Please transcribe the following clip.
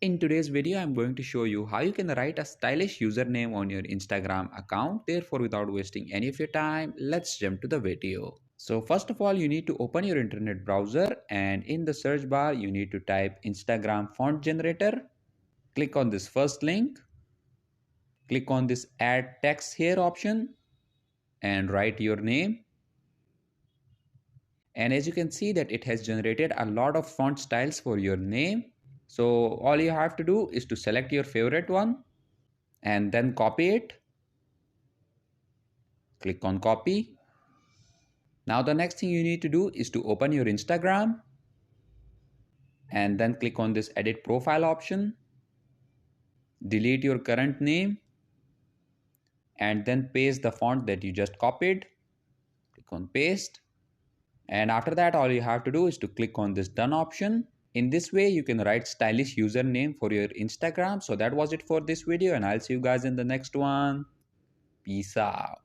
In today's video, I'm going to show you how you can write a stylish username on your Instagram account. Therefore, without wasting any of your time, let's jump to the video. So first of all, you need to open your internet browser and in the search bar, you need to type Instagram font generator. Click on this first link. Click on this add text here option and write your name. And as you can see that it has generated a lot of font styles for your name. So all you have to do is to select your favorite one and then copy it. Click on copy. Now the next thing you need to do is to open your Instagram and then click on this edit profile option. Delete your current name and then paste the font that you just copied. Click on paste. And after that, all you have to do is to click on this done option. In this way, you can write stylish username for your Instagram. So that was it for this video and I'll see you guys in the next one. Peace out.